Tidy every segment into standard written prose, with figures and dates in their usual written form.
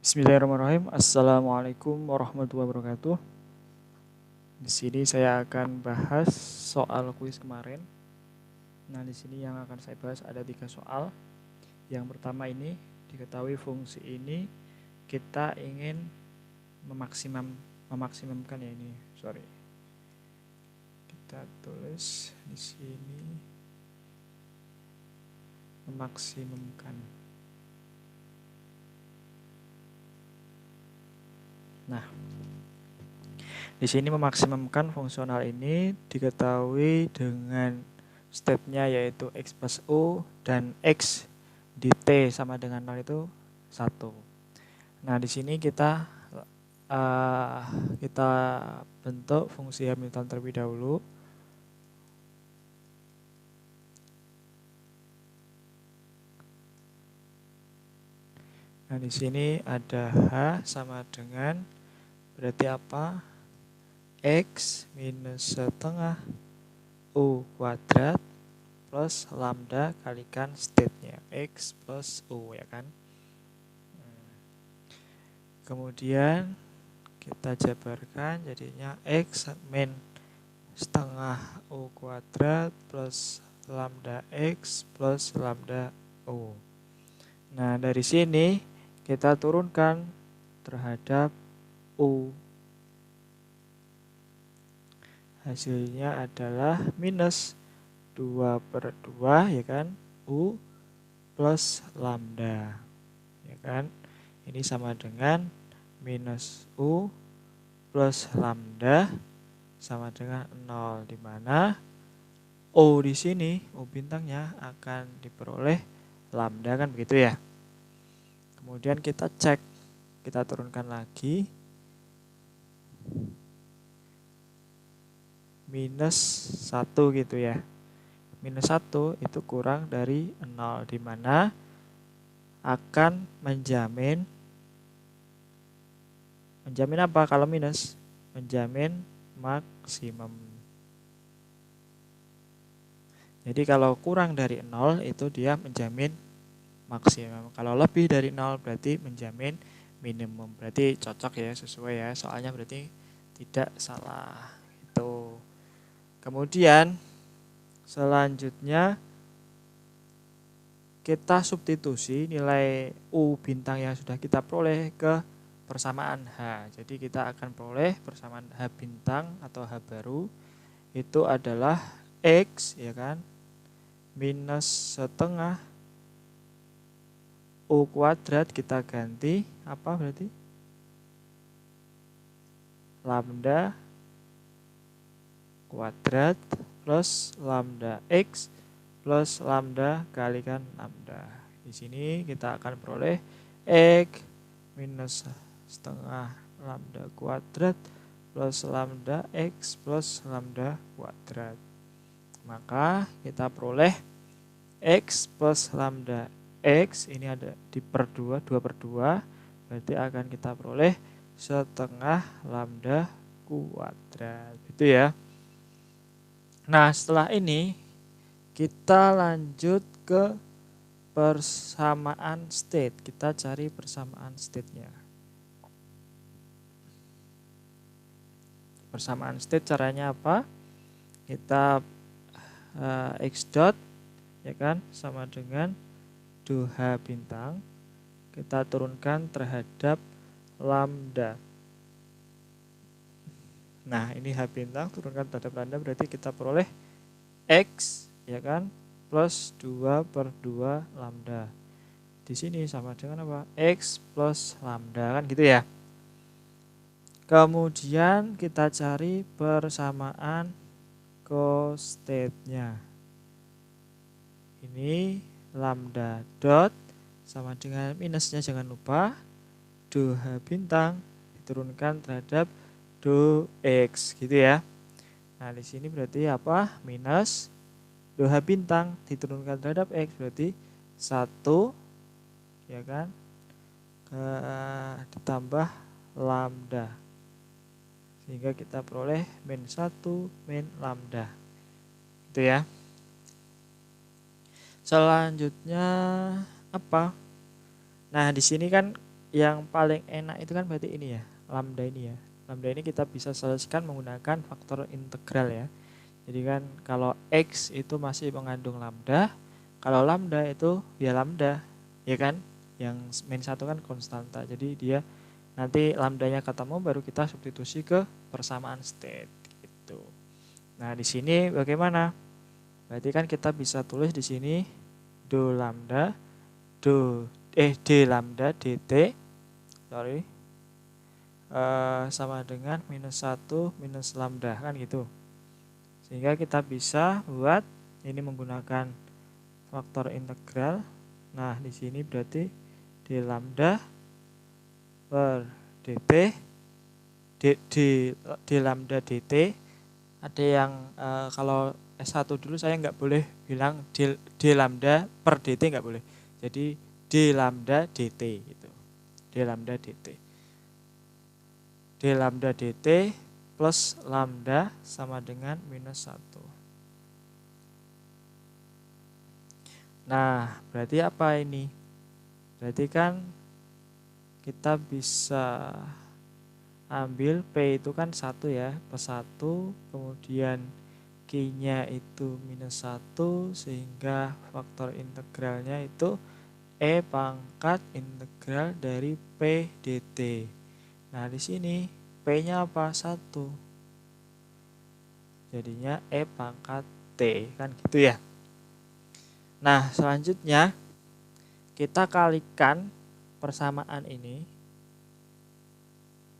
Bismillahirrahmanirrahim. Assalamualaikum warahmatullahi wabarakatuh. Di sini saya akan bahas soal kuis kemarin. Nah, di sini yang akan saya bahas ada 3 soal. Yang pertama ini diketahui fungsi ini kita ingin memaksimumkan ya ini. Kita tulis di sini memaksimumkan. Nah, di sini memaksimumkan fungsional ini diketahui dengan stepnya yaitu x plus u dan x di t sama dengan 0 itu 1. Nah, di sini kita bentuk fungsi Hamilton terlebih dahulu. Nah, di sini ada H sama dengan berarti apa? X minus setengah U kuadrat plus lambda kalikan state-nya X plus U, ya kan? Kemudian kita jabarkan jadinya X min setengah U kuadrat plus lambda X plus lambda U. Nah, dari sini kita turunkan terhadap U. Hasilnya adalah minus 2/2 ya kan, U plus lambda, ya kan. Ini sama dengan minus U plus lambda sama dengan 0, di mana U di sini, U bintangnya akan diperoleh lambda, kan begitu ya. Kemudian kita cek, kita turunkan lagi minus 1 gitu ya. Minus 1 itu kurang dari 0, di mana akan menjamin apa kalau minus? Menjamin maksimum. Jadi kalau kurang dari 0 itu dia menjamin maksimum. Kalau lebih dari 0 berarti menjamin minimum. Berarti cocok ya, sesuai ya. Soalnya berarti tidak salah. Itu. Kemudian selanjutnya kita substitusi nilai U bintang yang sudah kita peroleh ke persamaan H. Jadi kita akan peroleh persamaan H bintang atau H baru itu adalah X, ya kan, minus setengah U kuadrat, kita ganti apa berarti? Lambda kuadrat plus lambda X plus lambda kalikan lambda. Di sini kita akan peroleh X minus setengah lambda kuadrat plus lambda X plus lambda kuadrat. Maka kita peroleh X plus lambda X, ini ada di per 2, 2/2, berarti akan kita peroleh setengah lambda kuadrat. Gitu ya. Nah, setelah ini kita lanjut ke persamaan state. Kita cari persamaan state-nya. Persamaan state caranya apa? Kita X dot, ya kan, sama dengan 2H bintang. Kita turunkan terhadap lambda. Nah, ini H bintang turunkan terhadap lambda berarti kita peroleh X, ya kan, plus 2/2 lambda. Di sini sama dengan apa? X plus lambda, kan gitu ya. Kemudian kita cari persamaan costate-nya. Ini lambda dot sama dengan minusnya, jangan lupa 2H bintang diturunkan terhadap 2X, gitu ya. Nah, di sini berarti apa? Minus 2H bintang diturunkan terhadap X berarti 1, ya kan, ditambah lambda, sehingga kita peroleh min 1 min lambda, gitu ya. Selanjutnya apa? Nah, di sini kan yang paling enak itu kan berarti ini ya, lambda ini ya. Lambda ini kita bisa selesaikan menggunakan faktor integral ya. Jadi kan kalau X itu masih mengandung lambda, kalau lambda itu ya lambda, ya kan? Yang min 1 kan konstanta. Jadi dia nanti lambdanya ketemu baru kita substitusi ke persamaan state gitu. Nah, di sini bagaimana? Berarti kan kita bisa tulis di sini do lambda d lambda dt sama dengan minus 1 minus lambda kan gitu. Sehingga kita bisa buat ini menggunakan faktor integral. Nah, di sini berarti d lambda per dt d lambda dt. Ada yang kalau S1 dulu saya nggak boleh bilang d lambda per dt, nggak boleh. Jadi d lambda dt gitu. D lambda dt. D lambda dt plus lambda sama dengan minus 1. Nah, berarti apa ini? Berarti kan kita bisa ambil P itu kan 1 ya, plus 1, kemudian Q-nya itu minus 1, sehingga faktor integralnya itu E pangkat integral dari P dt. Nah, di sini P-nya apa? 1. Jadinya E pangkat T, kan gitu ya. Nah, selanjutnya kita kalikan persamaan ini.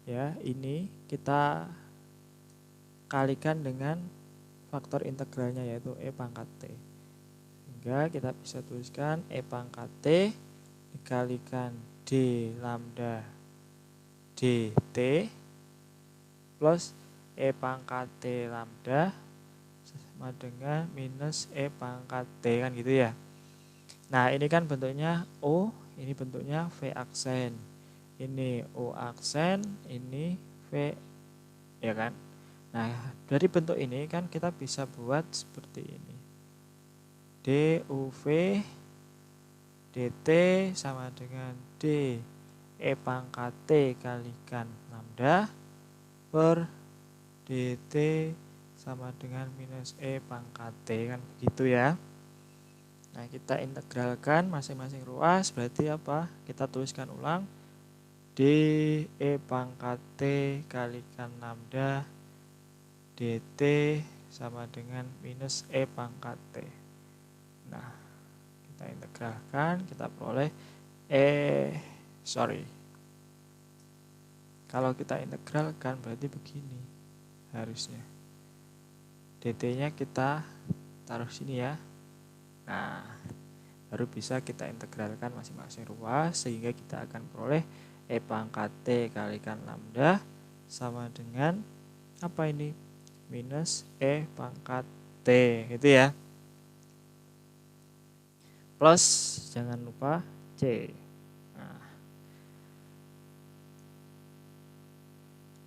Ya, ini kita kalikan dengan faktor integralnya yaitu E pangkat T. Sehingga kita bisa tuliskan E pangkat T dikalikan D lambda dt plus E pangkat T lambda sama dengan minus E pangkat T, kan gitu ya. Nah, ini kan bentuknya O, ini bentuknya V aksen. Ini O aksen, ini V, ya kan. Nah, dari bentuk ini kan kita bisa buat seperti ini. DUV dt sama dengan D E pangkat T kalikan lambda per dt sama dengan minus E pangkat T, kan begitu ya. Nah, kita integralkan masing-masing ruas, berarti apa? Kita tuliskan ulang. D E pangkat T kalikan lambda dt sama dengan minus E pangkat T. Nah, kita integralkan, kita peroleh kalau kita integralkan berarti begini harusnya. dt-nya kita taruh sini ya. Nah, baru bisa kita integralkan masing-masing ruas, sehingga kita akan peroleh E pangkat T kalikan lambda sama dengan apa ini? Minus E pangkat T, gitu ya. Plus, jangan lupa C.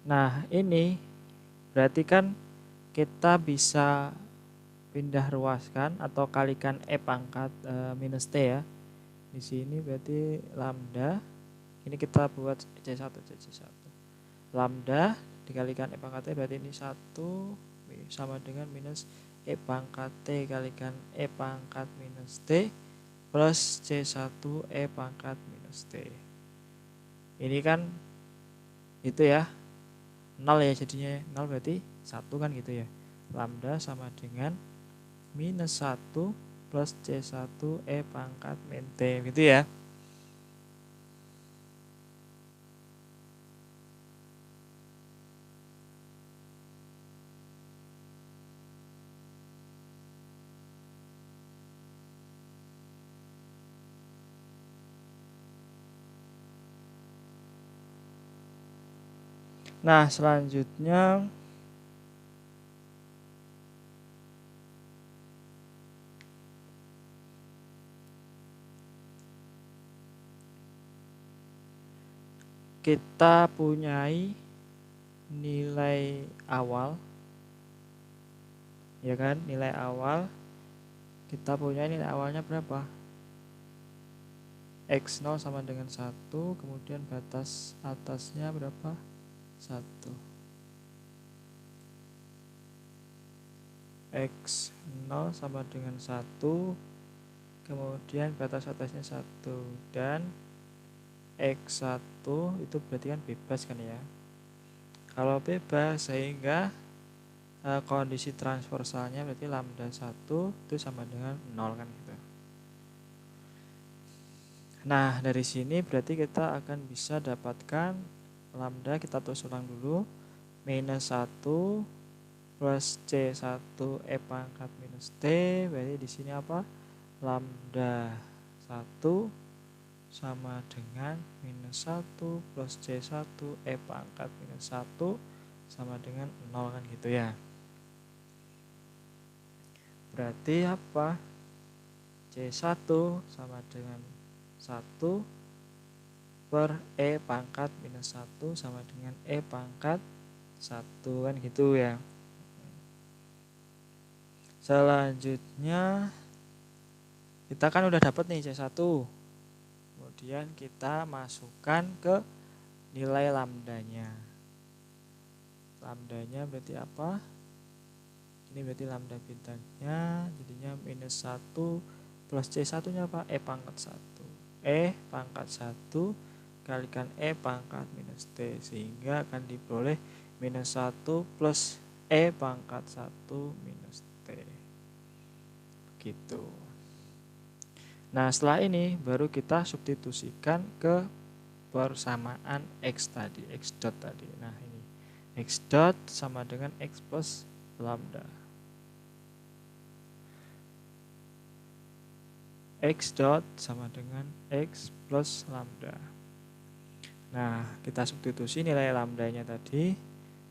Nah, ini berarti kan kita bisa pindah ruaskan atau kalikan E pangkat minus T ya. Di sini berarti lambda, ini kita buat C1. Lambda dikalikan E pangkat T berarti ini 1 sama dengan minus E pangkat T kalikan E pangkat minus T plus C1 E pangkat minus T. Ini kan itu ya, 0 ya, jadinya 0 berarti 1 kan gitu ya. Lambda sama dengan minus 1 plus C1 E pangkat min T, gitu ya. Nah, selanjutnya kita punyai nilai awal, ya kan, nilai awal kita punya nilai awalnya berapa? X0 sama dengan 1, kemudian batas atasnya berapa? 1. X0 sama dengan 1, kemudian batas atasnya 1, dan X1 itu berarti kan bebas kan ya. Kalau bebas sehingga kondisi transversalnya berarti lambda 1 itu sama dengan 0 kan gitu. Nah, dari sini berarti kita akan bisa dapatkan lambda, kita tulis ulang dulu, minus 1 plus C1 E pangkat minus T, berarti di sini apa? Lambda 1 sama dengan minus 1 plus C1 E pangkat minus 1 sama dengan 0 kan gitu ya. Berarti apa? C1 sama dengan 1 per E pangkat minus 1 sama dengan E pangkat 1 kan gitu ya. Selanjutnya kita kan udah dapat nih C1. Kemudian kita masukkan ke nilai lambdanya. Lambdanya berarti apa? Ini berarti lambda bintangnya, jadinya minus 1 plus C1 nya apa? E pangkat 1. E pangkat 1 kalikan E pangkat minus T, sehingga akan diperoleh minus 1 plus E pangkat 1 minus T. Begitu. Nah, setelah ini baru kita substitusikan ke persamaan X tadi, X dot tadi. Nah, ini X dot sama dengan X plus lambda. X dot sama dengan X plus lambda. Nah, kita substitusi nilai lambdanya tadi,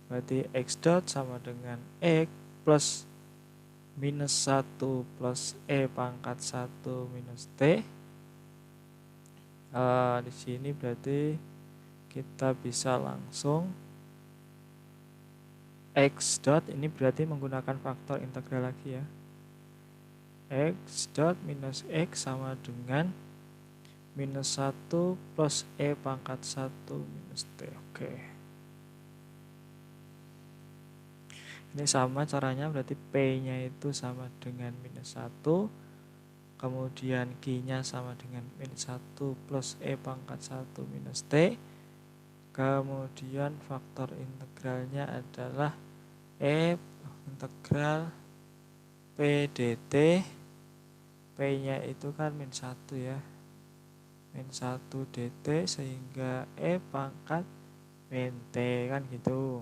berarti X dot sama dengan X plus minus 1 plus E pangkat 1 minus T. Di sini berarti kita bisa langsung X dot ini berarti menggunakan faktor integral lagi ya. X dot minus X sama dengan minus 1 plus E pangkat 1 minus T. Oke. Ini sama caranya, berarti P-nya itu sama dengan minus 1. Kemudian Q-nya sama dengan minus 1 plus E pangkat 1 minus T. Kemudian faktor integralnya adalah E integral P dt. P-nya itu kan min 1 ya. Min 1 dt sehingga E pangkat min T kan gitu.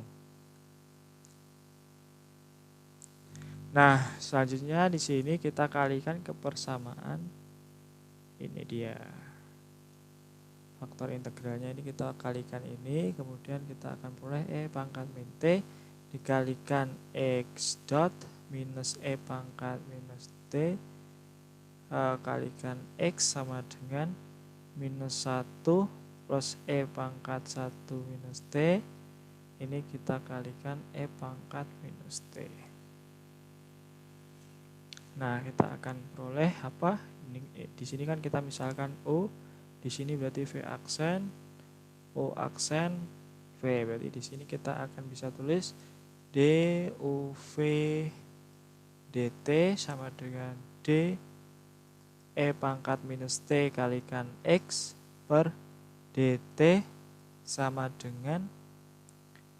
Nah, selanjutnya di sini kita kalikan ke persamaan. Ini dia. Faktor integralnya ini kita kalikan ini, kemudian kita akan peroleh E pangkat min T dikalikan X dot minus E pangkat minus T kalikan X sama dengan minus 1 plus E pangkat 1 minus T. Ini kita kalikan E pangkat minus T. Nah, kita akan peroleh apa? Di sini kan kita misalkan O, di sini berarti V aksen, O aksen, V. Berarti di sini kita akan bisa tulis DUV dt sama dengan D E pangkat minus T kalikan X per dt sama dengan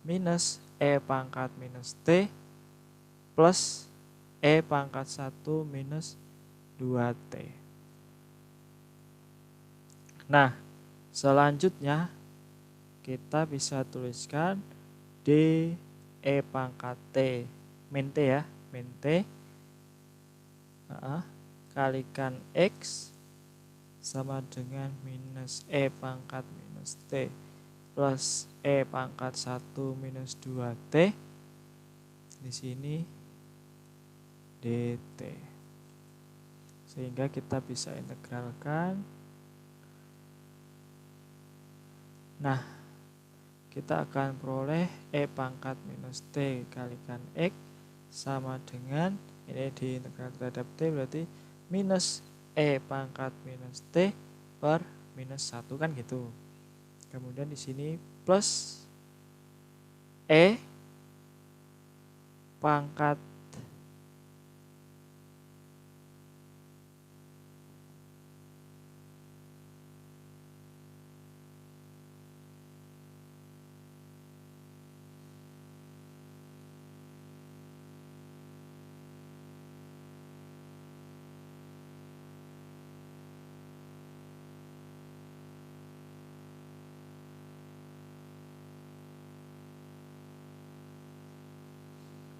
minus E pangkat minus T plus E pangkat 1 minus 2T. Nah, selanjutnya kita bisa tuliskan D E pangkat T min T ya, min T kalikan X sama dengan minus E pangkat minus T plus E pangkat 1 minus 2T. Di sini dt, sehingga kita bisa integralkan. Nah, kita akan peroleh E pangkat minus T kalikan X sama dengan, ini diintegral terhadap T berarti minus E pangkat minus T per minus 1 kan gitu. Kemudian di sini plus E pangkat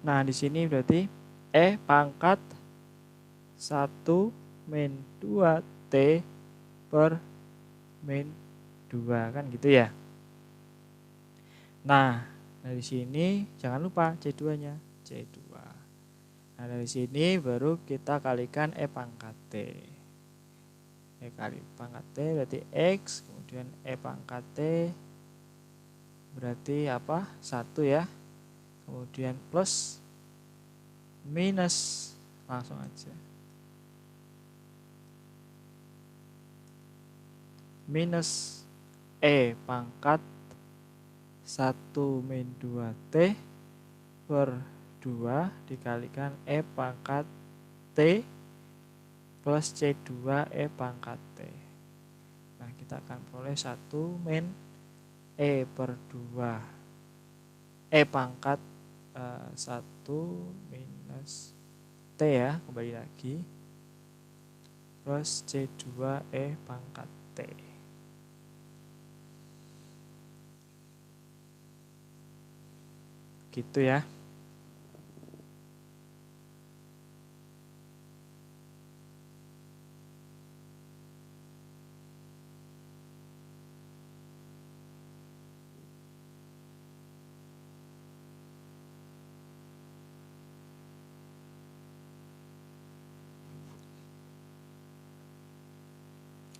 Nah, di sini berarti E pangkat 1 min 2T per min 2 kan gitu ya. Nah, dari sini jangan lupa C2-nya, C2. Nah, dari sini baru kita kalikan E pangkat T. E kali pangkat T berarti X, kemudian E pangkat T berarti apa? 1 ya. Kemudian plus minus, langsung aja. Minus E pangkat 1 min 2T per 2 dikalikan E pangkat T plus C2 E pangkat T. Nah, kita akan peroleh 1 min E per 2 E pangkat 1 minus T ya, kembali lagi, plus C2 E pangkat T. Gitu ya.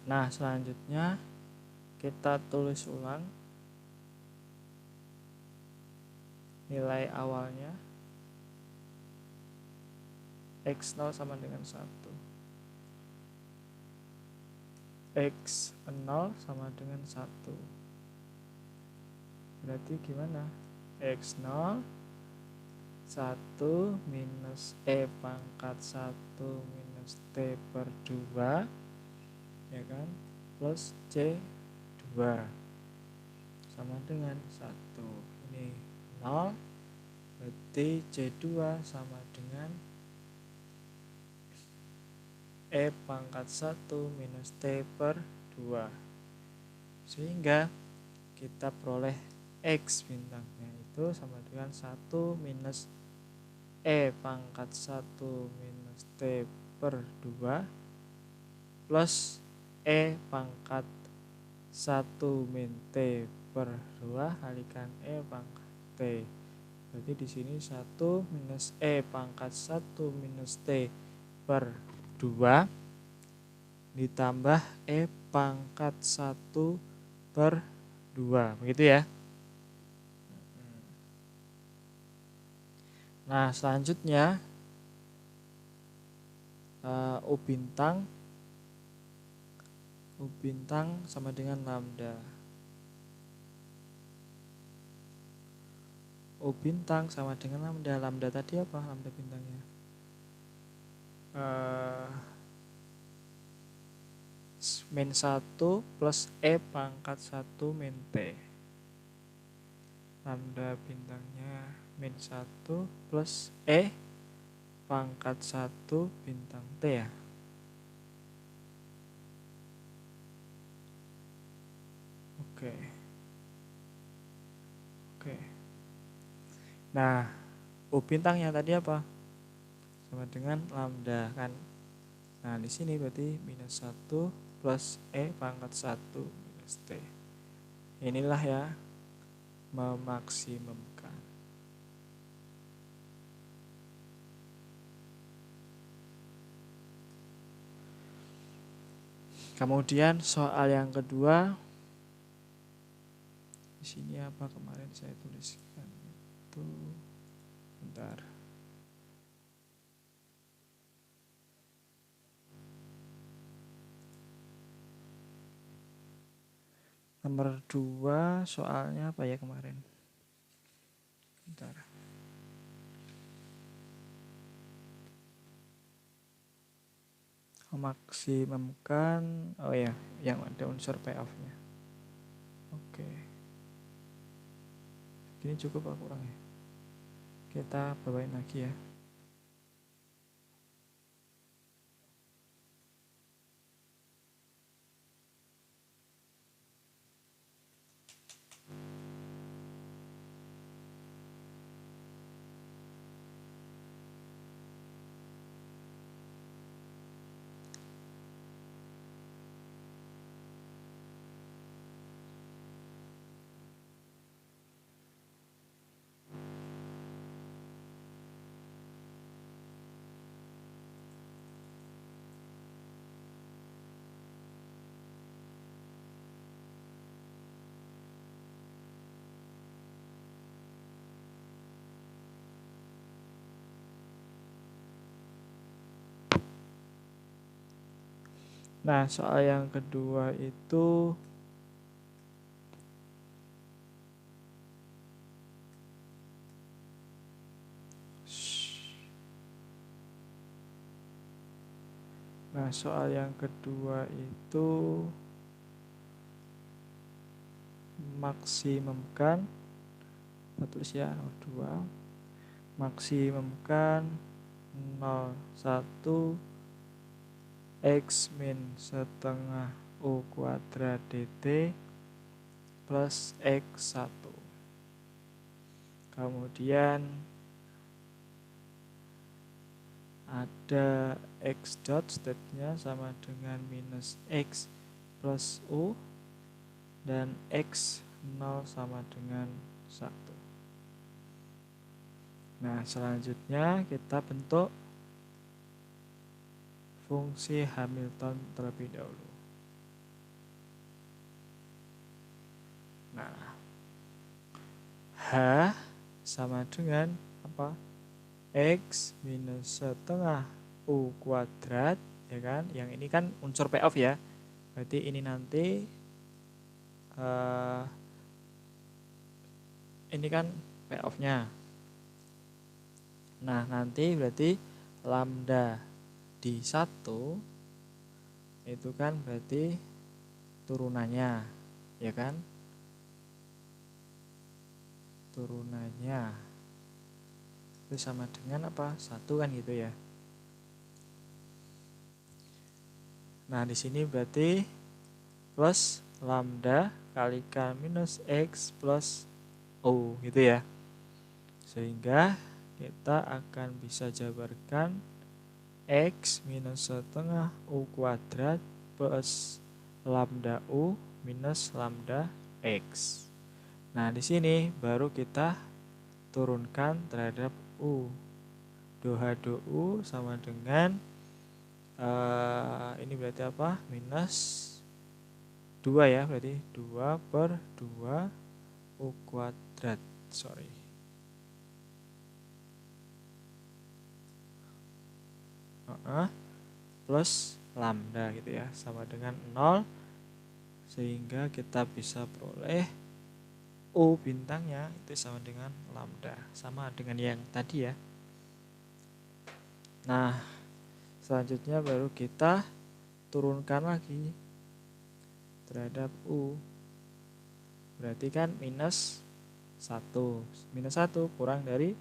Nah, selanjutnya kita tulis ulang nilai awalnya. X0 sama dengan 1. X0 sama dengan 1. Berarti gimana? X0 1 minus E pangkat 1 minus T per 2 ya kan, plus C2 sama dengan 1. Ini 0, berarti C2 sama dengan E pangkat 1 minus T per 2. Sehingga kita peroleh X bintangnya itu sama dengan 1 minus E pangkat 1 minus T per 2 plus E pangkat 1 min T per 2 kalikan E pangkat T. Berarti di sini 1 minus E pangkat 1 minus T per 2 ditambah E pangkat 1 per 2. Begitu ya. Nah, selanjutnya U bintang sama dengan lambda. U bintang sama dengan lambda. Lambda tadi apa? Lambda bintangnya min 1 plus E pangkat 1 min T. Lambda bintangnya min 1 plus E pangkat 1 bintang T ya. Oke. Nah, U bintangnya tadi apa? Sama dengan lambda kan. Nah, di sini berarti minus 1 plus E pangkat 1 minus T. Inilah ya memaksimumkan. Kemudian soal yang kedua, di sini apa kemarin saya tuliskan itu, bentar. Nomor 2 soalnya apa ya kemarin? Bentar. Memaksimumkan, oh ya, yang ada unsur payoff-nya. Oke. Ini cukup apa kurang ya? Kita bawain lagi ya. Nah, soal yang kedua itu maksimumkan, kita tulis ya, 2, maksimumkan 0,1 X min setengah U kuadrat dt plus X1. Kemudian ada X dot state-nya sama dengan minus X plus U, dan X0 sama dengan 1. Nah, selanjutnya kita bentuk fungsi Hamilton terlebih dahulu. Nah, H sama dengan apa? X minus setengah U kuadrat, ya kan? Yang ini kan unsur payoff ya. Berarti ini nanti ini kan payoff-nya. Nah, nanti berarti lambda di 1 itu kan berarti turunannya, ya kan? Turunannya itu sama dengan apa? 1 kan gitu ya. Nah, di sini berarti plus lambda kalikan minus X plus U gitu ya. Sehingga kita akan bisa jabarkan X minus setengah U kuadrat plus lambda U minus lambda X. Nah, di sini baru kita turunkan terhadap U. Do H do U sama dengan ini berarti apa? Minus 2 ya, berarti 2 per 2 U kuadrat. Plus lambda gitu ya, sama dengan 0, sehingga kita bisa peroleh U bintangnya itu sama dengan lambda, sama dengan yang tadi ya. Nah, selanjutnya baru kita turunkan lagi terhadap U. Berarti kan minus 1. Minus 1 kurang dari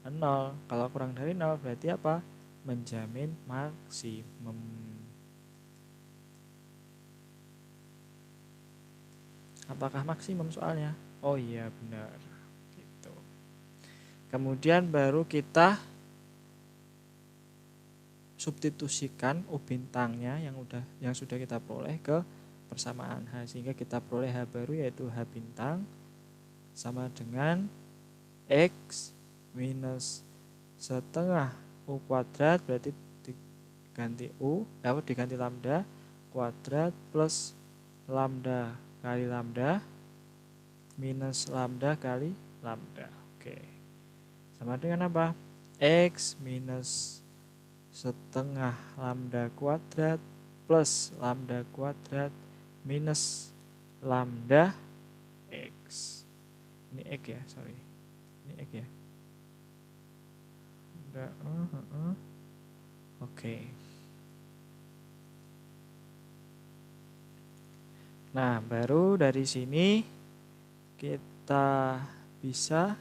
0. Kalau kurang dari 0 berarti apa? Menjamin maksimum. Apakah maksimum soalnya? Oh iya, benar. Gitu. Kemudian baru kita substitusikan U bintangnya yang sudah kita peroleh ke persamaan H, sehingga kita peroleh H baru yaitu H bintang sama dengan X minus setengah U kuadrat, berarti diganti U, diganti lambda kuadrat plus lambda kali lambda minus lambda kali lambda. Oke. Sama dengan apa? X minus setengah lambda kuadrat plus lambda kuadrat minus lambda X. Ini X ya, sorry. Ini X ya. Oke. Nah, baru dari sini kita bisa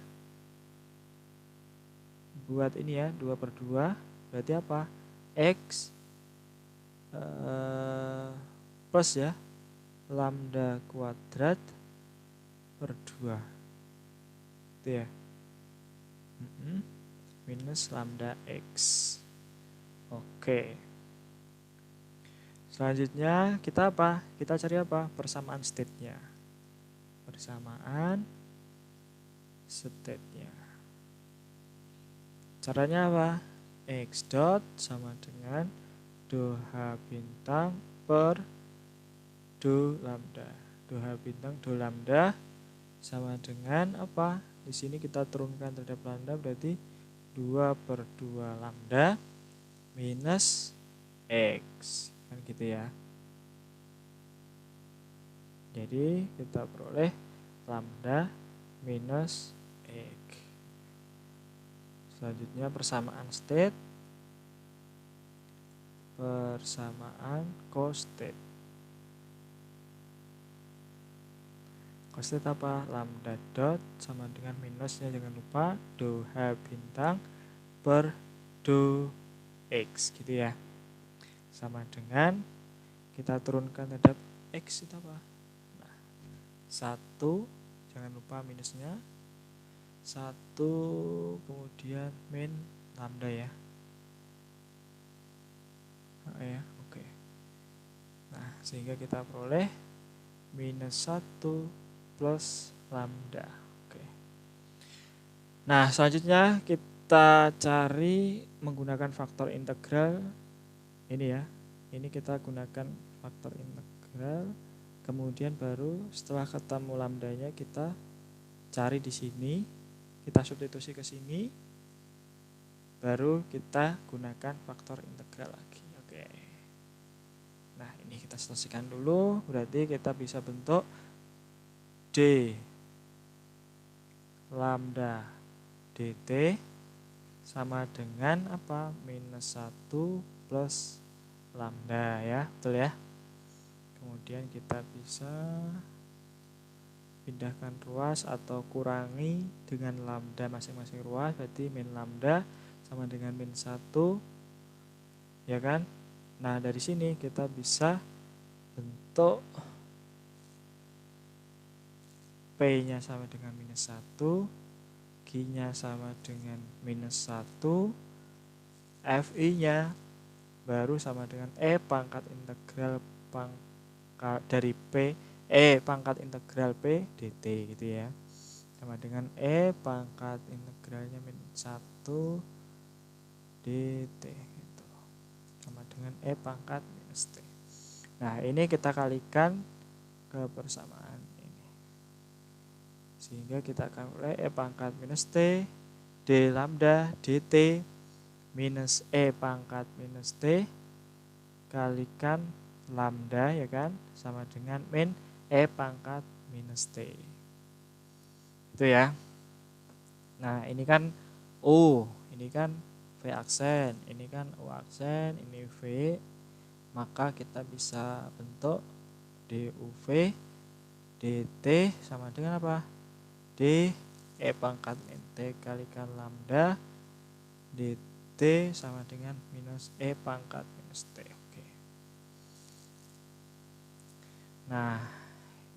buat ini ya, 2/2. Berarti apa? X plus ya, lambda kuadrat per 2. Itu ya. Minus lambda X. Oke. Selanjutnya kita apa? Kita cari apa? Persamaan state-nya. Persamaan state-nya. Caranya apa? X dot sama dengan do H bintang per do lambda. Do H bintang do lambda sama dengan apa? Di sini kita turunkan terhadap lambda berarti 2/2 lambda minus X. Kan gitu ya. Jadi kita peroleh lambda minus X. Selanjutnya persamaan state, persamaan costate. Costate apa? Lambda dot sama dengan minusnya, jangan lupa, do H bintang per do X gitu ya. Sama dengan kita turunkan terhadap X itu apa? Nah, 1, jangan lupa minusnya. 1 kemudian min lambda ya. Oke. Nah, sehingga kita peroleh minus 1 plus lambda. Oke. Nah, selanjutnya kita cari menggunakan faktor integral ini ya. Ini kita gunakan faktor integral. Kemudian baru setelah ketemu lambdanya kita cari di sini, kita substitusi ke sini, baru kita gunakan faktor integral lagi. Oke. Nah, ini kita selesaikan dulu. Berarti kita bisa bentuk D lambda dt sama dengan apa? Minus 1 plus lambda ya, betul ya. Kemudian kita bisa pindahkan ruas atau kurangi dengan lambda masing-masing ruas, berarti min lambda sama dengan min 1 ya kan. Nah, dari sini kita bisa bentuk P-nya sama dengan minus 1, Q-nya sama dengan minus 1, FI-nya baru sama dengan E pangkat integral dari P, pangkat integral P dt gitu ya. Sama dengan E pangkat integralnya min 1 dt gitu. Sama dengan E pangkat minus T. Nah, ini kita kalikan ke persamaan ini. Sehingga kita akan mulai E pangkat minus T D lambda dt minus E pangkat minus T kalikan lambda ya kan, sama dengan min E pangkat minus T. Itu ya. Nah, ini kan O, ini kan V aksen, ini kan O aksen, ini V. Maka kita bisa bentuk DUV dt sama dengan apa? D E pangkat min T kalikan lambda dt sama dengan minus E pangkat minus T. Oke. Nah,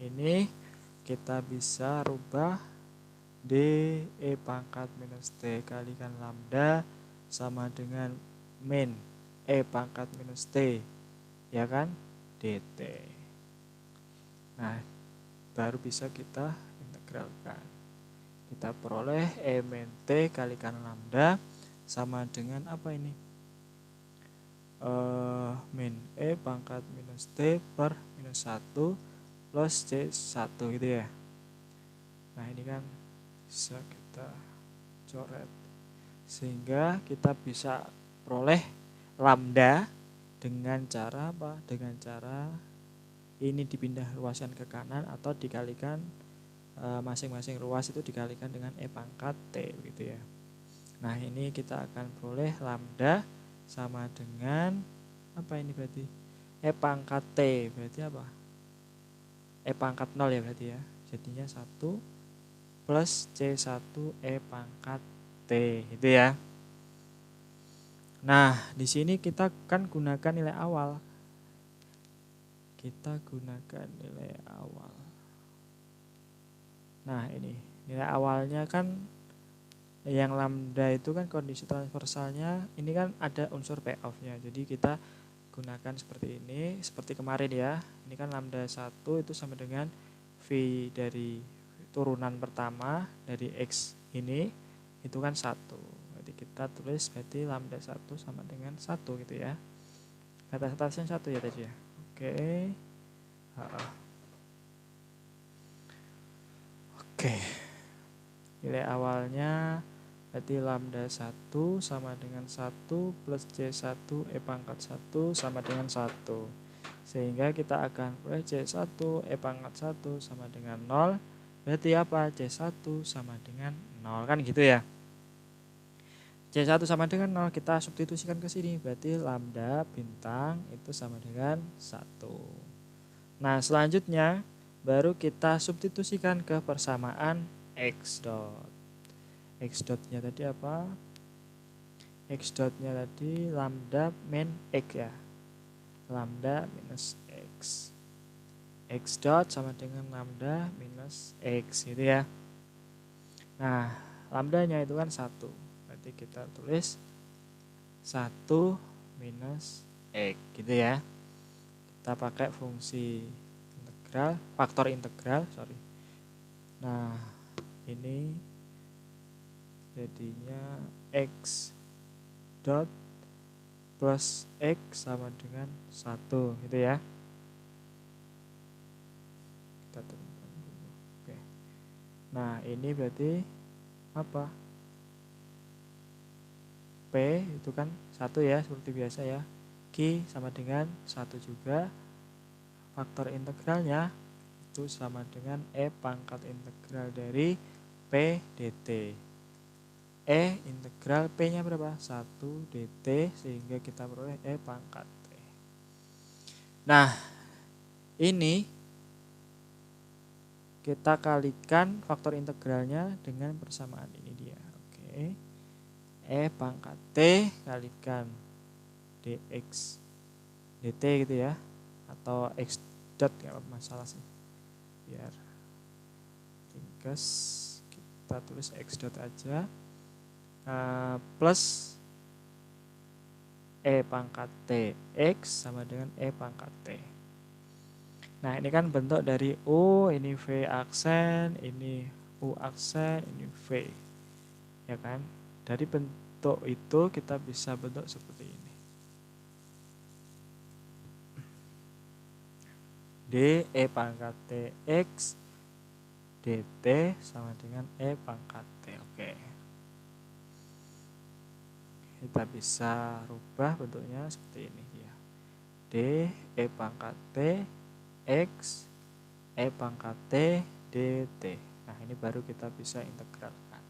ini kita bisa rubah D E pangkat minus T kalikan lambda sama dengan min E pangkat minus T ya kan, dt. Nah, baru bisa kita integralkan. Kita peroleh E min T kalikan lambda sama dengan apa ini? Min E pangkat minus T per minus 1 plus C1 gitu ya. Nah, ini kan bisa kita coret. Sehingga kita bisa peroleh lambda dengan cara apa? Dengan cara ini dipindah luaskan ke kanan atau dikalikan masing-masing ruas itu dikalikan dengan E pangkat T gitu ya. Nah ini kita akan peroleh lambda sama dengan apa ini berarti E pangkat T berarti apa? E pangkat 0 ya berarti ya. Jadinya 1 plus C1 E pangkat T itu ya. Nah di sini kita kan gunakan nilai awal. Kita gunakan nilai awal. Nah ini nilai awalnya kan yang lambda itu kan kondisi transversalnya ini kan ada unsur payoff-nya. Jadi kita gunakan seperti ini, seperti kemarin ya. Ini kan lambda 1 itu sama dengan V dari turunan pertama dari X ini itu kan 1. Berarti kita tulis berarti lambda 1 sama dengan 1 gitu ya. Atas-atasnya 1 ya tadi ya. Oke. Oke. Nilai awalnya berarti lambda 1 sama dengan 1 plus C1 E pangkat 1 sama dengan 1. Sehingga kita akan peroleh C1 E pangkat 1 sama dengan 0. Berarti apa? C1 sama dengan 0 kan gitu ya. C1 sama dengan 0 kita substitusikan ke sini. Berarti lambda bintang itu sama dengan 1. Nah selanjutnya baru kita substitusikan ke persamaan X dot. X dotnya tadi apa? X dotnya tadi lambda min X ya. Lambda minus X. X dot sama dengan lambda minus X gitu ya. Nah lambdanya itu kan 1. Berarti kita tulis 1 minus X gitu ya. Kita pakai fungsi integral, faktor integral, sorry. Nah ini jadinya X dot plus X sama dengan 1 gitu ya. Kita turunkan dulu. Oke. Nah ini berarti apa? P itu kan 1 ya seperti biasa ya. Q sama dengan 1 juga. Faktor integralnya itu sama dengan E pangkat integral dari P dt. E integral P nya berapa? 1 dt sehingga kita peroleh E pangkat T. Nah ini kita kalikan faktor integralnya dengan persamaan ini dia. Oke. E pangkat T kalikan dx dt gitu ya. Atau X dot gak masalah sih. Biar ringkas kita tulis X dot aja. Plus E pangkat T X sama dengan E pangkat T. Nah ini kan bentuk dari U, ini V aksen, ini U aksen, ini V. Ya kan? Dari bentuk itu kita bisa bentuk seperti ini. D E pangkat T X dt sama dengan E pangkat T. Oke. Kita bisa rubah bentuknya seperti ini ya. D E pangkat T X E pangkat T dt. Nah ini baru kita bisa integralkan.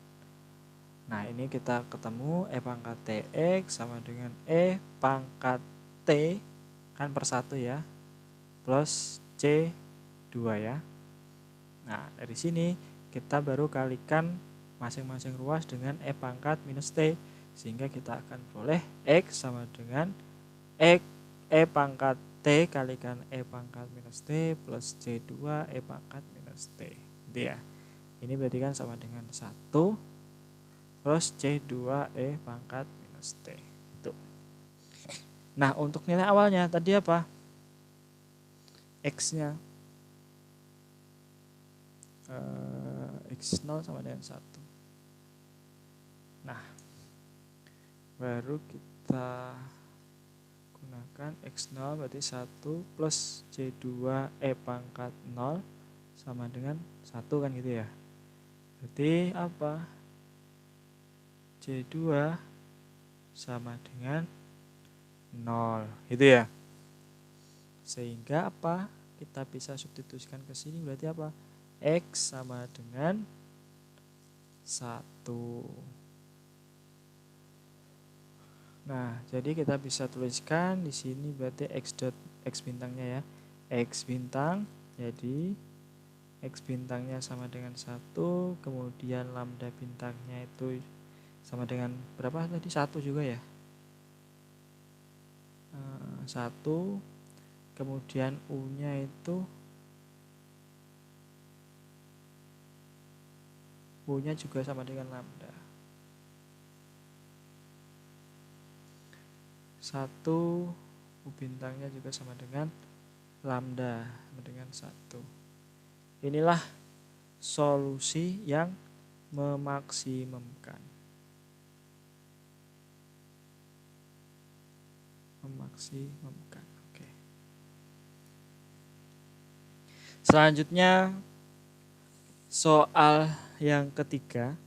Nah ini kita ketemu E pangkat Tx sama dengan E pangkat T kan per 1 ya plus C2 ya. Nah dari sini kita baru kalikan masing-masing ruas dengan E pangkat minus T sehingga kita akan peroleh X sama dengan E pangkat T kalikan E pangkat minus T plus C2 E pangkat minus T gitu ya. Ini berarti kan sama dengan 1 plus C2 E pangkat minus T itu. Nah untuk nilai awalnya tadi apa? X nya X0 sama dengan 1. Nah baru kita gunakan X0 berarti 1 plus C2 E pangkat 0 sama dengan 1 kan gitu ya. Berarti apa? C2 sama dengan 0 gitu ya. Sehingga apa? kita bisa substitusikan ke sini, berarti apa? X sama dengan 1. Nah, jadi kita bisa tuliskan di sini berarti X bintangnya ya. X bintang, jadi X bintangnya sama dengan 1, kemudian lambda bintangnya itu sama dengan berapa tadi? 1 juga ya. 1, kemudian U-nya itu U-nya juga sama dengan lambda. 1, U bintangnya juga sama dengan lambda, sama dengan 1. Inilah solusi yang memaksimumkan. Oke. Selanjutnya soal yang ketiga.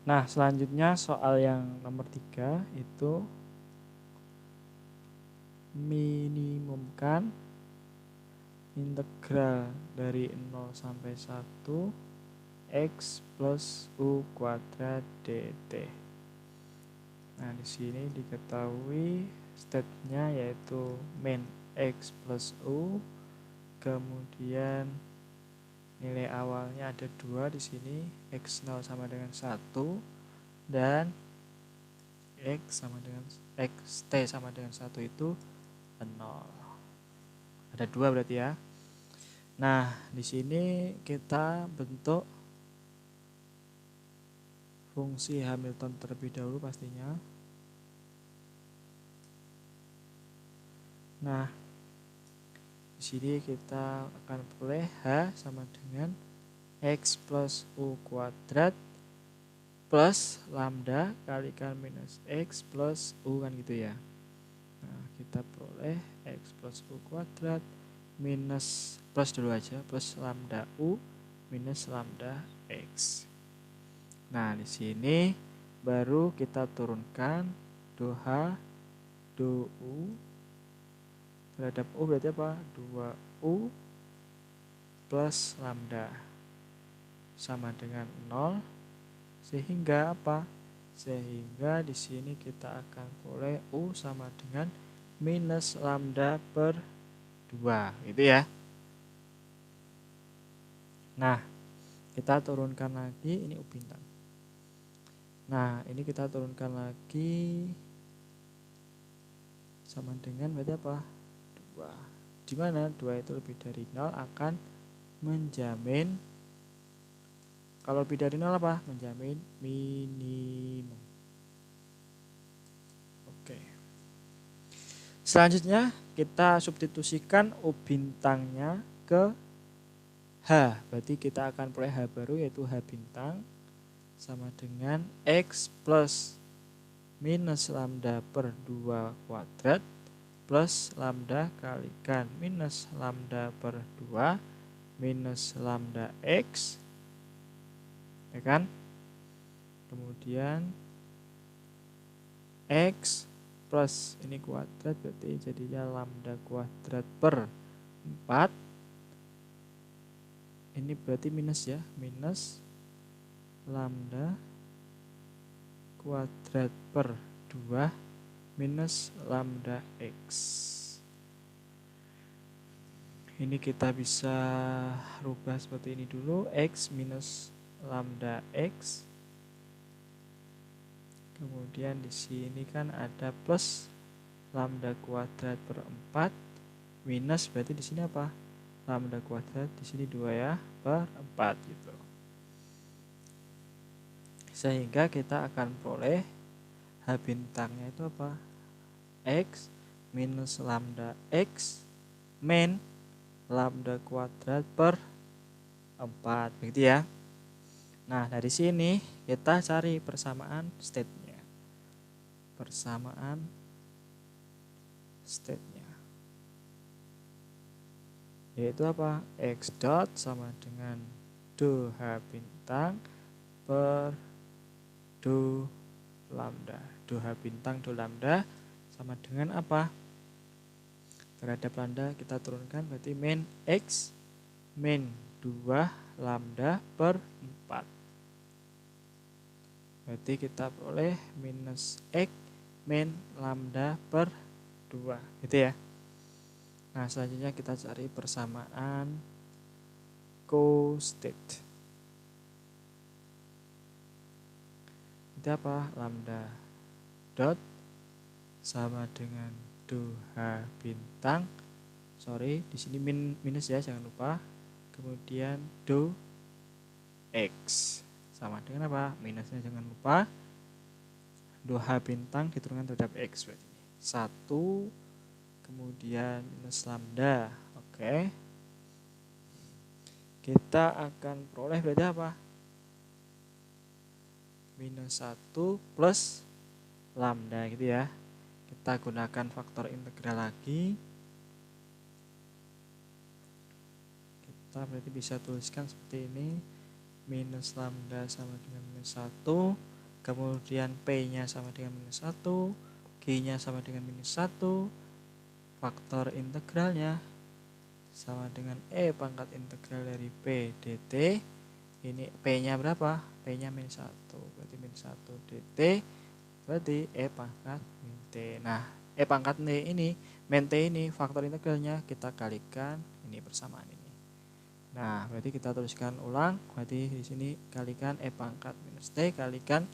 Nah, selanjutnya soal yang nomor 3 itu minimumkan integral dari 0 sampai 1 X plus U kuadrat dt. Nah, di sini diketahui state-nya yaitu min X plus U, kemudian nilai awalnya ada 2 di sini, X0 sama dengan 1 dan X T sama dengan 1 itu 0. Ada 2 berarti ya. Nah, di sini kita bentuk fungsi Hamilton terlebih dahulu pastinya. Nah, di sini kita akan peroleh H sama dengan X plus U kuadrat plus lambda kalikan minus X plus U, kan gitu ya. Nah, kita peroleh X plus U kuadrat minus, plus dulu aja, plus lambda U minus lambda X. Nah, di sini baru kita turunkan do H, do U terhadap U berarti apa? 2U plus lambda sama dengan 0, sehingga apa? Sehingga di sini kita akan peroleh U sama dengan minus lambda per 2, gitu ya. Nah, kita turunkan lagi, ini U bintang. Nah, ini kita turunkan lagi sama dengan berarti apa? 2. Di mana 2 itu lebih dari 0 akan menjamin, kalau lebih dari 0 apa? Menjamin minimum. Oke. Selanjutnya kita substitusikan U bintangnya ke H. Berarti kita akan peroleh H baru yaitu H bintang sama dengan X plus minus lambda per 2 kuadrat plus lambda kalikan minus lambda per 2 minus lambda X, ya kan? Kemudian X plus ini kuadrat berarti jadinya lambda kuadrat per 4. Ini berarti minus ya, minus lambda kuadrat per 2 minus lambda X. Ini kita bisa rubah seperti ini dulu, X minus lambda X. Kemudian di sini kan ada plus lambda kuadrat per 4 minus berarti di sini apa? Lambda kuadrat di sini 2 ya, per 4 gitu. Sehingga kita akan peroleh H bintangnya itu apa? X minus lambda X min lambda kuadrat per 4, begitu ya. Nah, dari sini kita cari persamaan state-nya. Persamaan state-nya yaitu apa? X dot sama dengan do H bintang per do lambda. Do H bintang do lambda sama dengan apa? Terhadap lambda kita turunkan berarti min X min 2 lambda per 4. Berarti kita peroleh minus X min lambda per 2, gitu ya. Nah, selanjutnya kita cari persamaan co-state. Itu apa? Lambda dot sama dengan do H bintang. Sorry, di sini minus ya, jangan lupa. Kemudian do X sama dengan apa? Minusnya jangan lupa. Do H bintang diturunkan terhadap X berarti 1, kemudian minus lambda. Oke. Kita akan peroleh berarti apa? Minus 1 plus lambda gitu ya. Kita gunakan faktor integral lagi. Kita berarti bisa tuliskan seperti ini. Minus lambda sama dengan minus 1. Kemudian P-nya sama dengan minus 1, G-nya sama dengan minus 1, faktor integralnya sama dengan E pangkat integral dari P dt. Ini P-nya berapa? P-nya minus 1, berarti minus 1 dt, berarti E pangkat min T. Nah, E pangkat T ini, min T ini, faktor integralnya kita kalikan ini persamaan ini. Nah, berarti kita tuliskan ulang, berarti di sini kalikan E pangkat minus T kalikan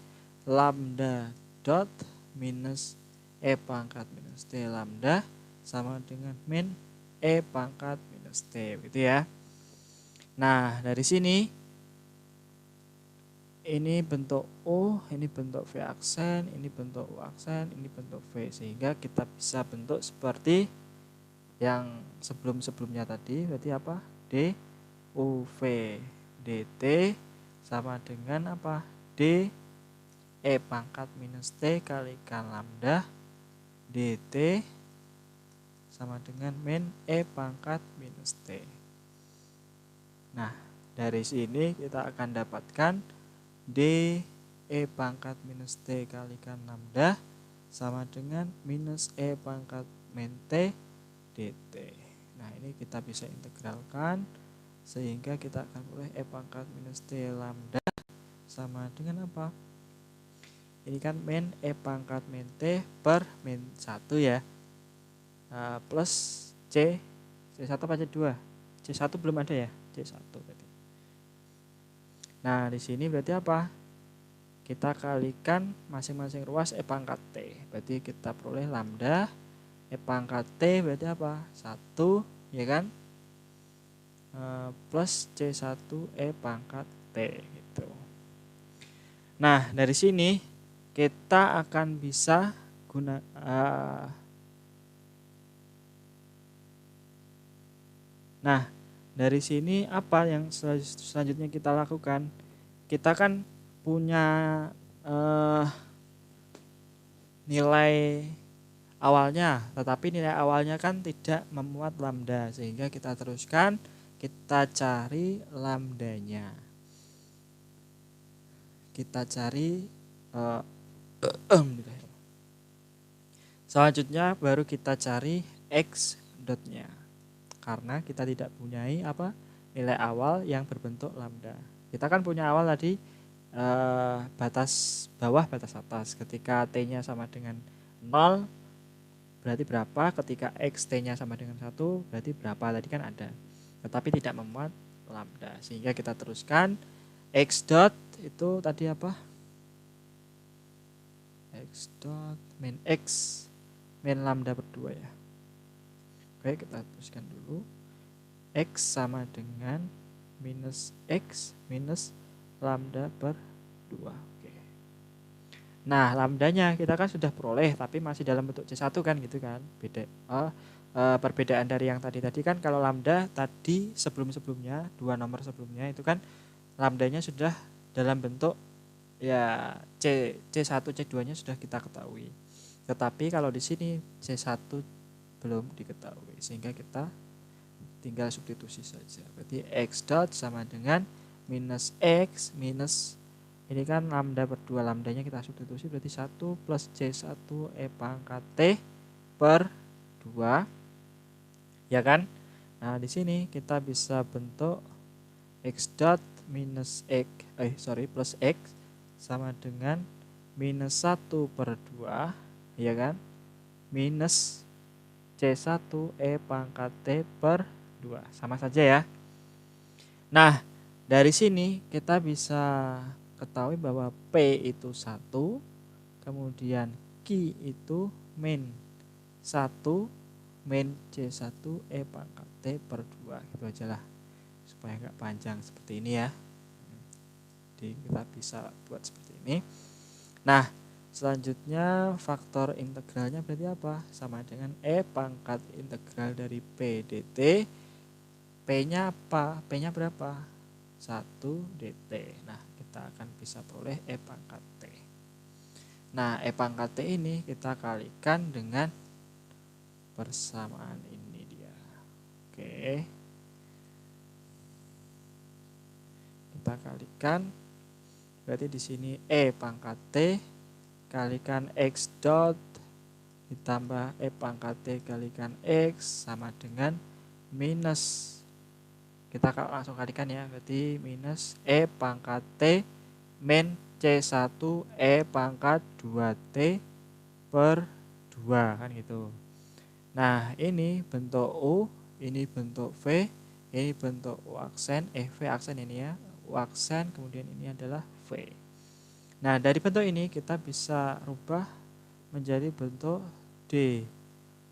lambda dot minus E pangkat minus T lambda sama dengan min E pangkat minus T, gitu ya. Nah, dari sini ini bentuk U, ini bentuk V aksen, ini bentuk U aksen, ini bentuk V, sehingga kita bisa bentuk seperti yang sebelum-sebelumnya tadi. Berarti apa? D U V dt sama dengan apa? D E pangkat minus T kalikan lambda dt sama dengan min E pangkat minus T. Nah, dari sini kita akan dapatkan D E pangkat minus T kalikan lambda sama dengan minus E pangkat min T dt. Nah, ini kita bisa integralkan sehingga kita akan boleh E pangkat minus T lambda sama dengan apa? Ini kan min E pangkat min T per min 1 ya. Plus C1 apa C2? C1 belum ada ya, C1 berarti. Nah, di sini berarti apa? Kita kalikan masing-masing ruas E pangkat T. Berarti kita peroleh lambda E pangkat T berarti apa? 1, ya kan? Plus C1 E pangkat T gitu. Nah, dari sini kita akan bisa Nah, dari sini apa yang selanjutnya kita lakukan? Kita kan punya eh, nilai awalnya, tetapi nilai awalnya kan tidak memuat lambda, sehingga kita teruskan, kita cari lambdanya. Kita cari selanjutnya baru kita cari x dotnya, karena kita tidak punyai apa nilai awal yang berbentuk lambda. Kita kan punya awal tadi batas bawah batas atas, ketika t-nya sama dengan 0 berarti berapa, ketika x t-nya sama dengan 1 berarti berapa, tadi kan ada, tetapi tidak memuat lambda, sehingga kita teruskan x dot itu tadi apa, x dot min x min lambda per 2 ya. Oke, kita teruskan dulu, x sama dengan minus x minus lambda per 2. Oke. Nah, lambdanya kita kan sudah peroleh, tapi masih dalam bentuk C1 kan gitu kan. Perbedaan dari yang tadi kan, kalau lambda tadi sebelumnya, dua nomor sebelumnya itu kan lambdanya sudah dalam bentuk ya C1, C2-nya sudah kita ketahui. Tetapi kalau di sini C1 belum diketahui, sehingga kita tinggal substitusi saja. Berarti x dot sama dengan minus x minus, ini kan lambda per 2, lambdanya kita substitusi, berarti 1 plus C1 E pangkat T per 2. Ya kan? Nah, di sini kita bisa bentuk x dot minus x plus x sama dengan minus 1 per 2, ya kan? Minus C1 E pangkat T per 2. Sama saja ya. Nah, dari sini kita bisa ketahui bahwa P itu 1, kemudian Q itu min 1 min C1 E pangkat T per 2. Gitu aja lah, supaya nggak panjang seperti ini ya. Jadi kita bisa buat seperti ini. Nah, selanjutnya faktor integralnya berarti apa? Sama dengan E pangkat integral dari P dt. P-nya apa? P-nya berapa? 1 dt. Nah, kita akan bisa peroleh E pangkat T. Nah, E pangkat T ini kita kalikan dengan persamaan ini dia. Oke. Kita kalikan. Berarti di sini E pangkat T kalikan x dot ditambah E pangkat T kalikan x sama dengan minus, kita langsung kalikan ya, berarti minus E pangkat T min C1 E pangkat 2T per 2 kan gitu. Nah, ini bentuk U, ini bentuk V, ini bentuk U aksen, V aksen ini ya, U aksen, kemudian ini adalah V. Nah, dari bentuk ini kita bisa rubah menjadi bentuk D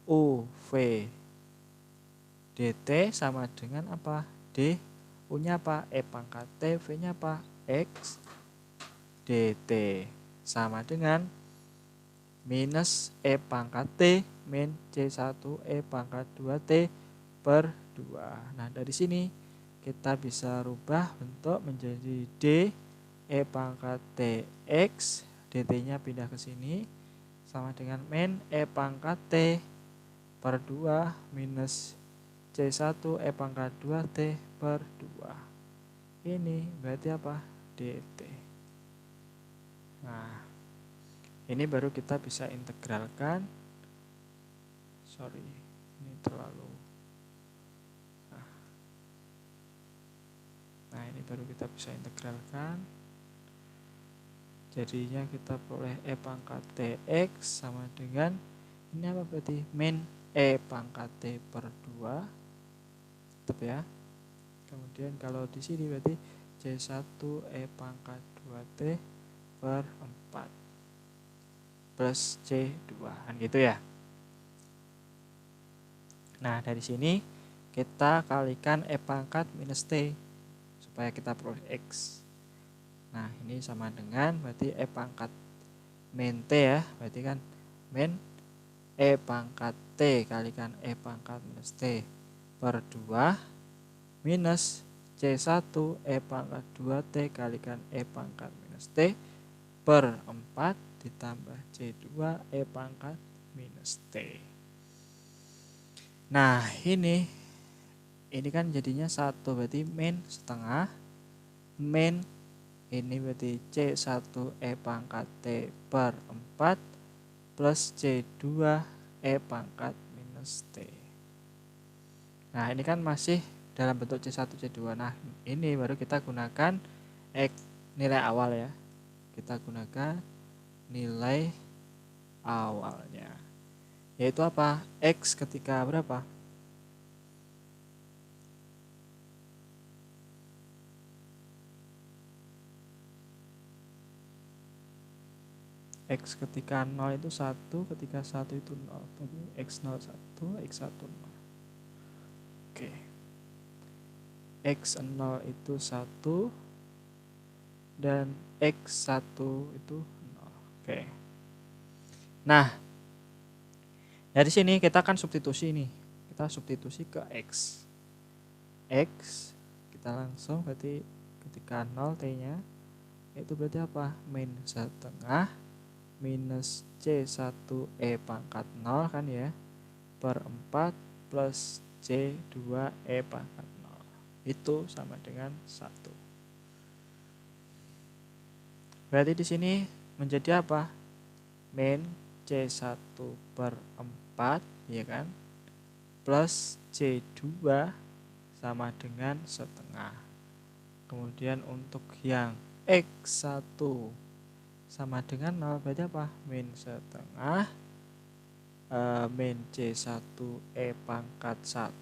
U V dt sama dengan apa? D U-nya apa? E pangkat T, V-nya apa? X dt sama dengan minus E pangkat T min C1 E pangkat 2T per 2. Nah, dari sini kita bisa rubah bentuk menjadi D E pangkat TX, dt-nya pindah ke sini, sama dengan min E pangkat T per 2 minus C1 E pangkat 2T per 2. Ini berarti apa? dt. Nah, ini baru kita bisa integralkan. Sorry, ini terlalu. Nah, ini baru kita bisa integralkan. Jadinya kita peroleh E pangkat TX sama dengan ini apa berarti? Min E pangkat T per 2. Tetap ya. Kemudian kalau di sini berarti C1 E pangkat 2T per 4 plus C2 kan gitu ya. Nah, dari sini kita kalikan E pangkat minus T supaya kita peroleh X. Nah, ini sama dengan berarti E pangkat min T ya, berarti kan min E pangkat T kalikan E pangkat minus T per 2 minus C1 E pangkat 2T kalikan E pangkat minus T per 4 ditambah C2 E pangkat minus T. Nah ini kan jadinya 1, berarti min setengah, min ini berarti C1 E pangkat T per 4 plus C2 E pangkat minus T. Nah ini kan masih dalam bentuk C1 C2. Nah ini baru kita gunakan X nilai awal ya, kita gunakan nilai awalnya, yaitu apa? X ketika berapa? X ketika 0 itu 1, ketika 1 itu 0. Jadi X0 1, X1 0. Oke. X0 itu 1 dan X1 itu 0. Oke. Nah, dari sini kita akan substitusi nih. Kita substitusi ke X. X kita langsung berarti ketika 0 T-nya itu berarti apa? Min setengah minus C1 E pangkat 0 kan ya, per 4 plus C2 E pangkat 0. Itu sama dengan 1. Berarti di sini menjadi apa? Min C1 per 4 ya kan, plus C2 sama dengan setengah. Kemudian untuk yang X1 sama dengan 0 berarti apa? Min setengah min C1 E pangkat 1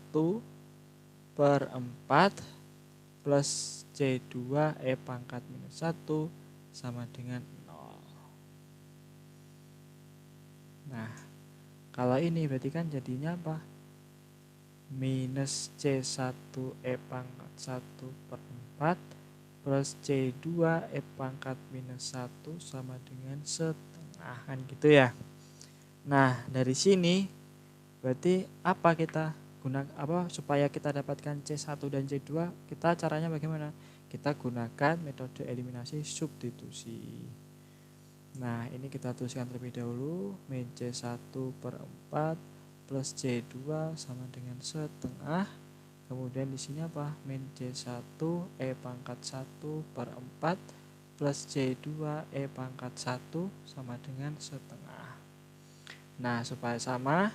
per 4 plus C2 E pangkat minus 1 sama dengan 0. Nah kalau ini berarti kan jadinya apa? Minus C1 E pangkat 1 per 4 plus C2 E pangkat minus 1 sama dengan setengah, kan gitu ya. Nah dari sini berarti apa kita gunakan apa supaya kita dapatkan C1 dan C2, kita caranya bagaimana? Kita gunakan metode eliminasi substitusi. Nah ini kita tuliskan terlebih dahulu, min C1 per 4 plus C2 sama dengan setengah. Kemudian di sini apa? Min C1 E pangkat 1 per 4 plus C2 E pangkat 1 sama dengan setengah. Nah supaya sama,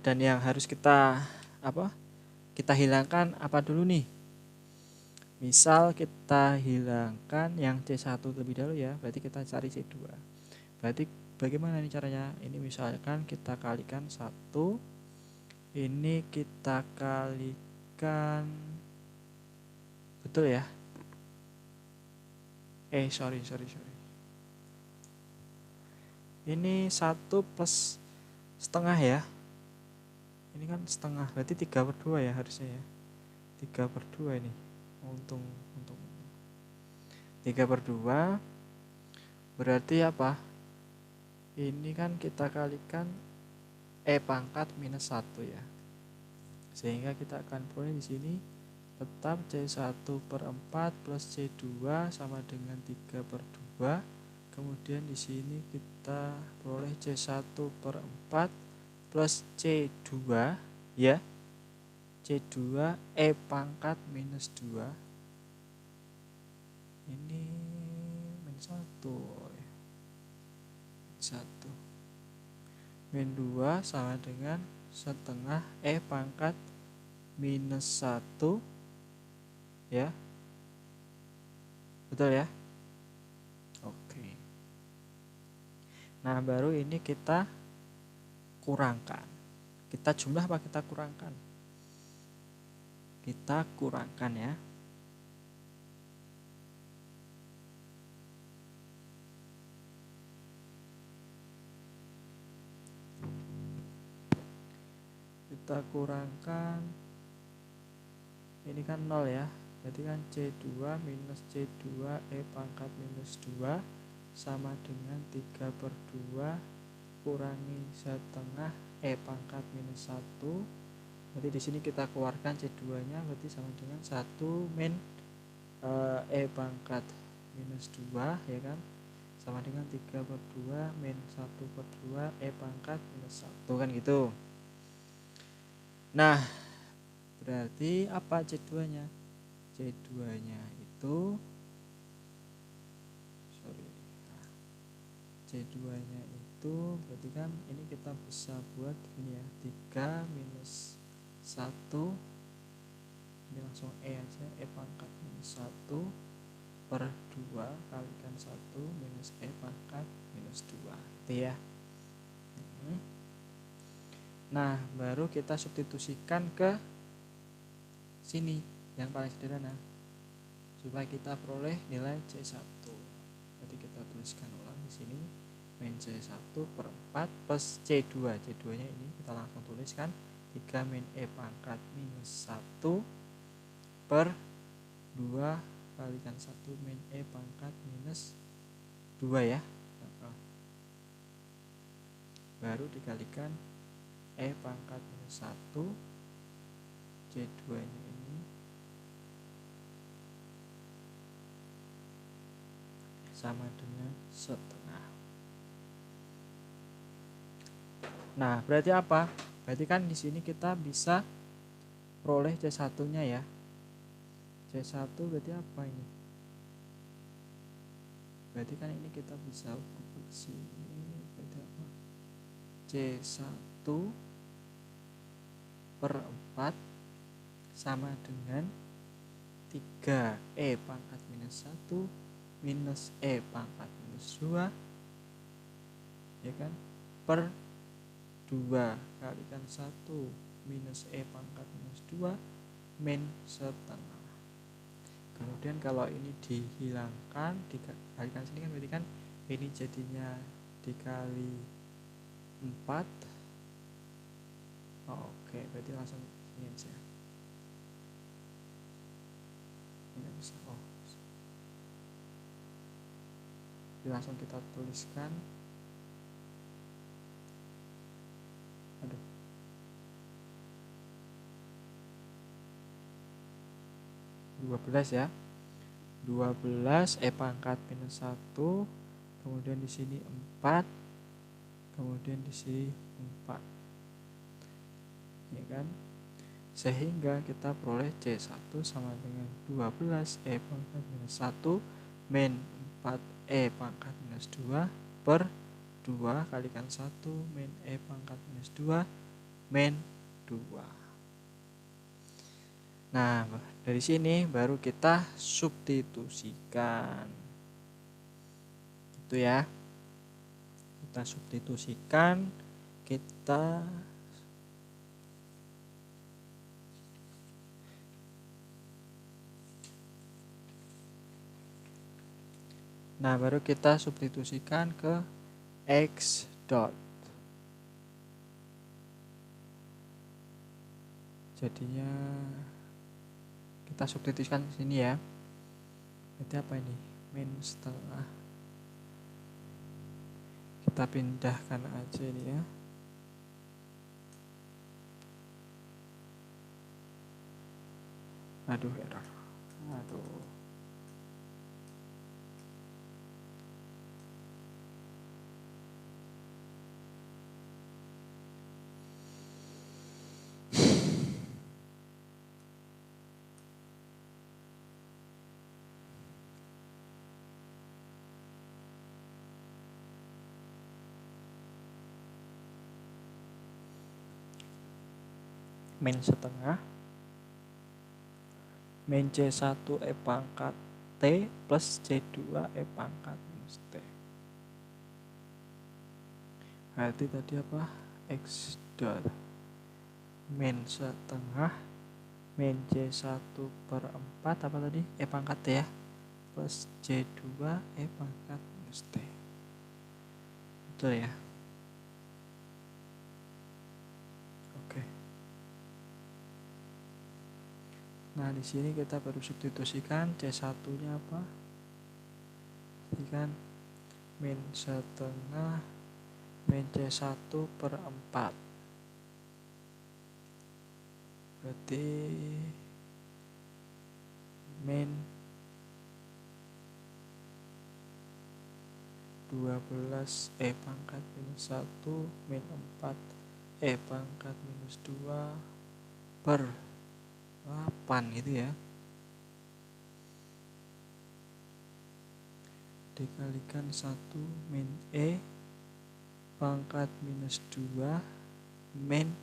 dan yang harus kita hilangkan apa dulu nih? Misal kita hilangkan yang C1 terlebih dahulu ya, berarti kita cari C2. Berarti bagaimana nih caranya? Ini misalkan kita kalikan 1, ini kita kalikan, betul ya? Sorry. Ini 1 plus setengah ya. Ini kan setengah, berarti 3 per 2 ya harusnya ya. 3 per 2 ini. Untung. 3 per 2 berarti apa? Ini kan kita kalikan E pangkat minus 1 ya. Sehingga kita akan peroleh di sini tetap C1 per 4 plus C2 sama dengan 3 per 2. Kemudian di sini kita peroleh C1 per 4 plus C2 ya. C2 E pangkat minus 2. Ini minus 1 ya. 1 min 2 sama dengan setengah E pangkat minus 1 ya, betul ya. Oke. Nah baru ini kita kurangkan. Kita jumlah apa kita kurangkan? Kita kurangkan ya. Kita kurangkan, ini kan 0 ya, berarti kan C2 minus C2 E pangkat minus 2 sama dengan 3 per 2 kurangi setengah E pangkat minus 1 Berarti di sini kita keluarkan C2-nya berarti sama dengan 1 min E pangkat minus 2 ya kan, sama dengan 3/2 min 1/2 E pangkat minus 1 kan gitu. Nah, berarti apa C2-nya? C2-nya itu C2-nya itu berarti kan ini kita bisa buat ini ya, 3 minus 1, ini langsung E aja, E pangkat minus 1 per 2 kalikan 1 minus E pangkat minus 2 gitu ya. Nah, baru kita substitusikan ke sini yang paling sederhana supaya kita peroleh nilai C1. Jadi kita tuliskan ulang di sini, min C1 per 4 plus C2. C2-nya ini kita langsung tuliskan 3 min E pangkat minus 1 per 2 kalikan 1 min E pangkat minus 2 ya. Baru dikalikan E pangkat minus 1, C2-nya ini sama dengan setengah. Nah, berarti apa? Berarti kan di sini kita bisa peroleh C1-nya ya. C1 berarti apa ini? Berarti kan ini kita bisa ubah ke sini, berarti apa? C1 per 4 sama dengan 3 E pangkat minus 1 minus E pangkat minus 2 ya kan, per 2 kalikan 1 minus E pangkat minus 2 min setengah. Kemudian kalau ini dihilangkan, dikalikan sini kan berarti kan ini jadinya dikali 4. Oke, berarti langsung ini aja. Ini bisa. Jadi langsung kita tuliskan. Aduh. 12 ya. 12 E pangkat minus 1, kemudian di sini 4, kemudian di sini 4. Ya kan? Sehingga kita peroleh C1 sama dengan 12 E pangkat minus 1 min 4 E pangkat minus 2 per 2 kalikan 1 min E pangkat minus 2 min 2. Nah, dari sini baru kita substitusikan. Gitu ya. Kita substitusikan, nah, baru kita substitusikan ke X dot. Jadinya kita substitusikan di sini ya. Berarti apa ini? Min setengah. Kita pindahkan aja ini ya. Aduh, error. Aduh. Min setengah min C1 E pangkat T plus C2 E pangkat minus T. Berarti tadi apa? X dot min setengah min C1 per 4 apa tadi? E pangkat T ya, plus C2 E pangkat minus T. Betul ya? Oke. Nah, di sini kita baru substitusikan C1-nya apa? Jadi kan min setengah min C1 per 4. berarti min 12 pangkat minus 1 min 4 pangkat minus 2 per 8 gitu ya, dikalikan 1 min pangkat minus 2 min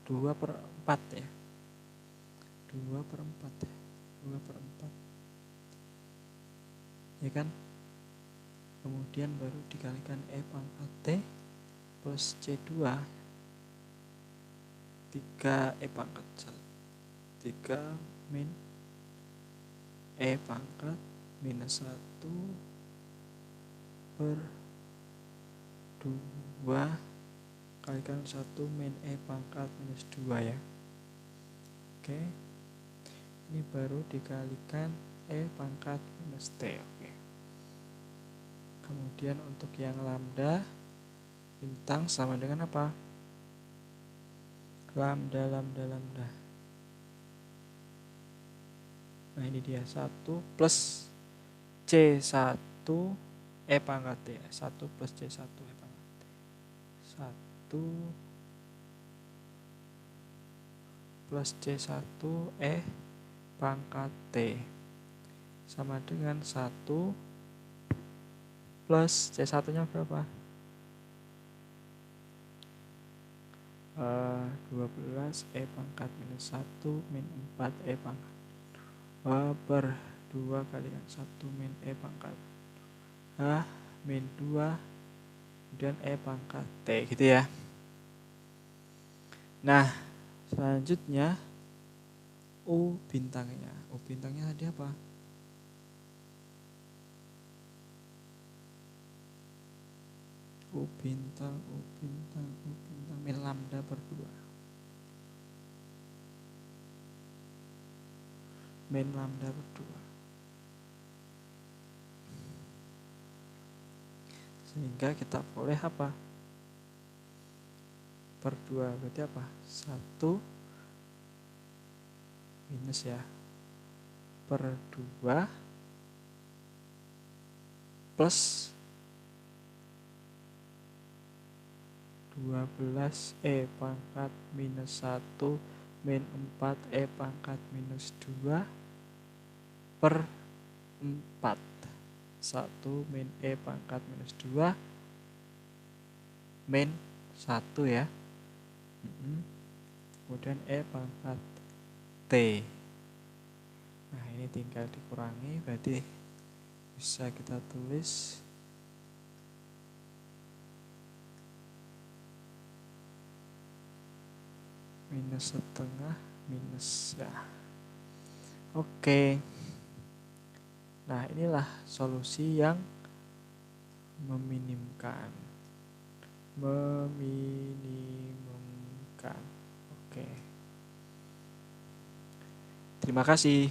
2 per 4 ya, 2 per 4 ya, 2 per 4 ya kan. Kemudian baru dikalikan pangkat T plus C2 3 pangkat 3 min pangkat minus 1 per 2 kalikan 1 min pangkat minus 2 ya. Oke, ini baru dikalikan pangkat minus T. Oke. Kemudian untuk yang lambda bintang sama dengan apa? Lambda. Nah ini dia 1 plus C1 pangkat T ya. 1 plus C1 pangkat T. 1 plus C1 pangkat T sama dengan 1 plus C1 nya berapa? 12 pangkat minus 1 min 4 pangkat per 2 kalikan 1 min pangkat min 2 kemudian pangkat T gitu ya. Nah selanjutnya U bintangnya tadi apa? U bintang min lambda per 2. Min lambda per 2. Sehingga kita boleh apa? Per 2 berarti apa? 1 minus ya. Per 2 plus 12 pangkat minus 1 min 4 pangkat minus 2 per 4. 1 min pangkat minus 2 min 1 ya. Kemudian pangkat T. Nah ini tinggal dikurangi, berarti bisa kita tulis minus setengah minus ya. Oke. Nah inilah solusi yang meminimumkan. Oke. Terima kasih.